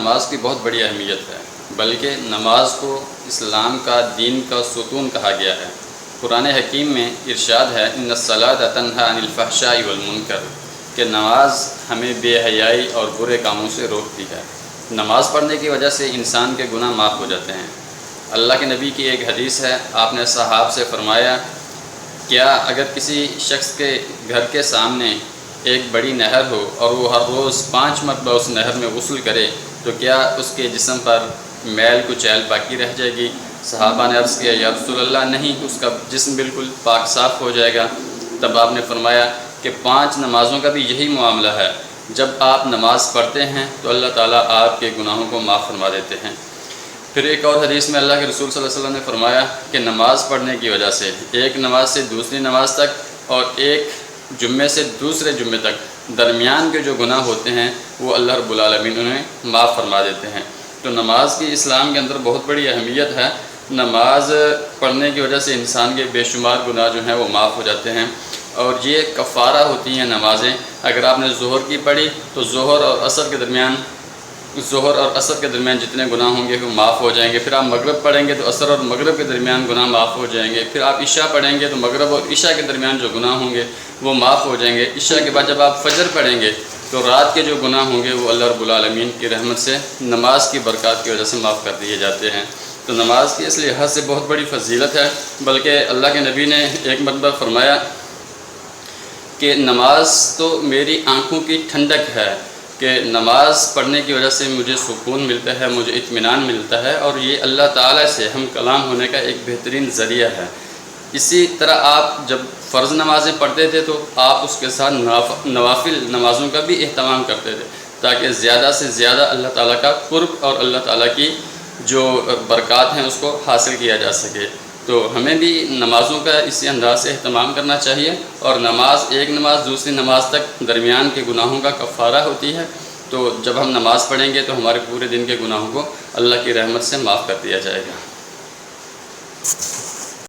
نماز کی بہت بڑی اہمیت ہے، بلکہ نماز کو اسلام کا دین کا ستون کہا گیا ہے۔ قرآن حکیم میں ارشاد ہے ان الصلاۃ تنہی عن الفحشاء والمنکر کہ نماز ہمیں بے حیائی اور برے کاموں سے روکتی ہے۔ نماز پڑھنے کی وجہ سے انسان کے گناہ معاف ہو جاتے ہیں۔ اللہ کے نبی کی ایک حدیث ہے، آپ نے صحابہ سے فرمایا کیا اگر کسی شخص کے گھر کے سامنے ایک بڑی نہر ہو اور وہ ہر روز 5 مرتبہ اس نہر میں غسل کرے تو کیا اس کے جسم پر میل کچیل باقی رہ جائے گی؟ صحابہ نے عرض کیا یا رسول اللہ نہیں، اس کا جسم بالکل پاک صاف ہو جائے گا۔ تب آپ نے فرمایا کہ 5 نمازوں کا بھی یہی معاملہ ہے، جب آپ نماز پڑھتے ہیں تو اللہ تعالیٰ آپ کے گناہوں کو معاف فرما دیتے ہیں۔ پھر ایک اور حدیث میں اللہ کے رسول صلی اللہ علیہ وسلم نے فرمایا کہ نماز پڑھنے کی وجہ سے ایک نماز سے دوسری نماز تک اور ایک جمعے سے دوسرے جمعے تک درمیان کے جو گناہ ہوتے ہیں وہ اللہ رب العالمین انہیں معاف فرما دیتے ہیں۔ تو نماز کی اسلام کے اندر بہت بڑی اہمیت ہے۔ نماز پڑھنے کی وجہ سے انسان کے بے شمار گناہ جو ہیں وہ معاف ہو جاتے ہیں، اور یہ کفارہ ہوتی ہیں نمازیں۔ اگر آپ نے ظہر کی پڑھی تو ظہر اور عصر کے درمیان جتنے گناہ ہوں گے وہ معاف ہو جائیں گے۔ پھر آپ مغرب پڑھیں گے تو عصر اور مغرب کے درمیان گناہ معاف ہو جائیں گے۔ پھر آپ عشاء پڑھیں گے تو مغرب اور عشاء کے درمیان جو گناہ ہوں گے وہ معاف ہو جائیں گے۔ عشاء کے بعد جب آپ فجر پڑھیں گے تو رات کے جو گناہ ہوں گے وہ اللہ رب العالمین کی رحمت سے نماز کی برکات کی وجہ سے معاف کر دیے جاتے ہیں۔ تو نماز کی اس لحاظ سے بہت بڑی فضیلت ہے، بلکہ اللہ کے نبی نے ایک مرتبہ فرمایا کہ نماز تو میری آنکھوں کی ٹھنڈک ہے، کہ نماز پڑھنے کی وجہ سے مجھے سکون ملتا ہے، مجھے اطمینان ملتا ہے، اور یہ اللہ تعالیٰ سے ہم کلام ہونے کا ایک بہترین ذریعہ ہے۔ اسی طرح آپ جب فرض نمازیں پڑھتے تھے تو آپ اس کے ساتھ نوافل نمازوں کا بھی اہتمام کرتے تھے، تاکہ زیادہ سے زیادہ اللہ تعالیٰ کا قرب اور اللہ تعالیٰ کی جو برکات ہیں اس کو حاصل کیا جا سکے۔ تو ہمیں بھی نمازوں کا اسی انداز سے اہتمام کرنا چاہیے، اور نماز ایک نماز دوسری نماز تک درمیان کے گناہوں کا کفارہ ہوتی ہے۔ تو جب ہم نماز پڑھیں گے تو ہمارے پورے دن کے گناہوں کو اللہ کی رحمت سے معاف کر دیا جائے گا۔